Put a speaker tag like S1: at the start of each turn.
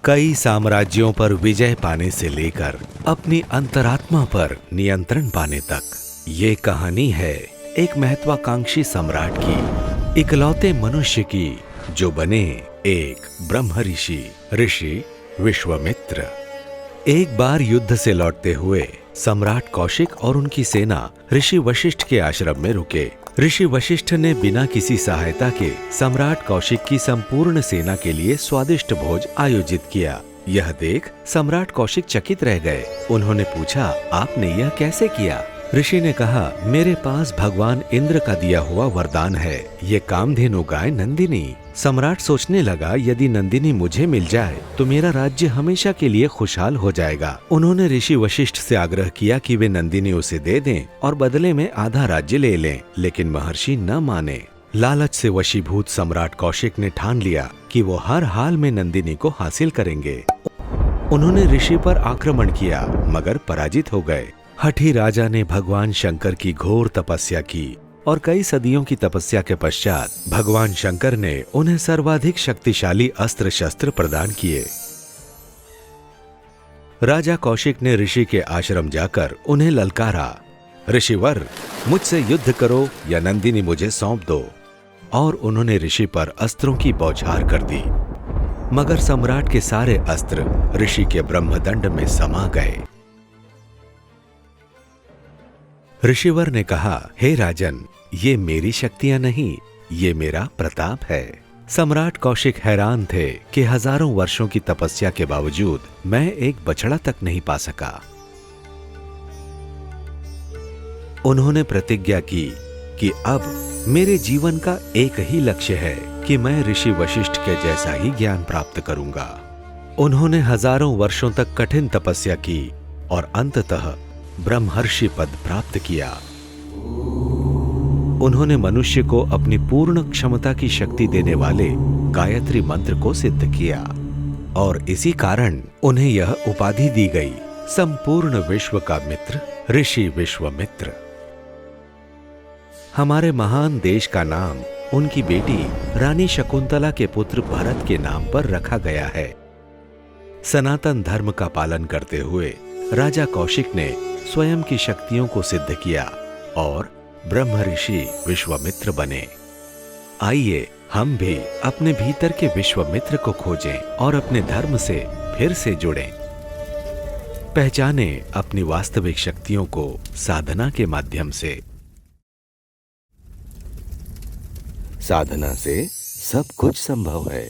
S1: कई साम्राज्यों पर विजय पाने से लेकर अपनी अंतरात्मा पर नियंत्रण पाने तक, ये कहानी है एक महत्वाकांक्षी सम्राट की, इकलौते मनुष्य की जो बने एक ब्रह्म ऋषि विश्वामित्र। एक बार युद्ध से लौटते हुए सम्राट कौशिक और उनकी सेना ऋषि वशिष्ठ के आश्रम में रुके। ऋषि वशिष्ठ ने बिना किसी सहायता के सम्राट कौशिक की संपूर्ण सेना के लिए स्वादिष्ट भोज आयोजित किया। यह देख सम्राट कौशिक चकित रह गए। उन्होंने पूछा, आपने यह कैसे किया? ऋषि ने कहा, मेरे पास भगवान इंद्र का दिया हुआ वरदान है, ये कामधेनु गाय नंदिनी। सम्राट सोचने लगा, यदि नंदिनी मुझे मिल जाए तो मेरा राज्य हमेशा के लिए खुशहाल हो जाएगा। उन्होंने ऋषि वशिष्ठ से आग्रह किया कि वे नंदिनी उसे दे दें और बदले में आधा राज्य ले लें, लेकिन महर्षि न माने। लालच से वशीभूत सम्राट कौशिक ने ठान लिया कि वो हर हाल में नंदिनी को हासिल करेंगे। उन्होंने ऋषि पर आक्रमण किया मगर पराजित हो गए। हठी राजा ने भगवान शंकर की घोर तपस्या की और कई सदियों की तपस्या के पश्चात भगवान शंकर ने उन्हें सर्वाधिक शक्तिशाली अस्त्र शस्त्र प्रदान किए। राजा कौशिक ने ऋषि के आश्रम जाकर उन्हें ललकारा, ऋषिवर, मुझसे युद्ध करो या नंदिनी मुझे सौंप दो। और उन्होंने ऋषि पर अस्त्रों की बौछार कर दी, मगर सम्राट के सारे अस्त्र ऋषि के ब्रह्मदंड में समा गए। ऋषिवर ने कहा, हे राजन, ये मेरी शक्तियां नहीं, ये मेरा प्रताप है। सम्राट कौशिक हैरान थे कि हजारों वर्षों की तपस्या के बावजूद मैं एक बछड़ा तक नहीं पा सका। उन्होंने प्रतिज्ञा की कि अब मेरे जीवन का एक ही लक्ष्य है कि मैं ऋषि वशिष्ठ के जैसा ही ज्ञान प्राप्त करूंगा। उन्होंने हजारों वर्षों तक कठिन तपस्या की और अंततः ब्रह्मर्षि पद प्राप्त किया। उन्होंने मनुष्य को अपनी पूर्ण क्षमता की शक्ति देने वाले गायत्री मंत्र को सिद्ध किया और इसी कारण उन्हें यह उपाधि दी गई, संपूर्ण विश्व का मित्र ऋषि विश्वामित्र। हमारे महान देश का नाम उनकी बेटी रानी शकुंतला के पुत्र भरत के नाम पर रखा गया है। सनातन धर्म का पालन करते हुए राजा कौशिक ने स्वयं की शक्तियों को सिद्ध किया और ब्रह्म ऋषि विश्वामित्र बने। आइए हम भी अपने भीतर के विश्वामित्र को खोजें और अपने धर्म से फिर से जुड़ें। पहचानें अपनी वास्तविक शक्तियों को साधना के माध्यम से। साधना से सब कुछ संभव है।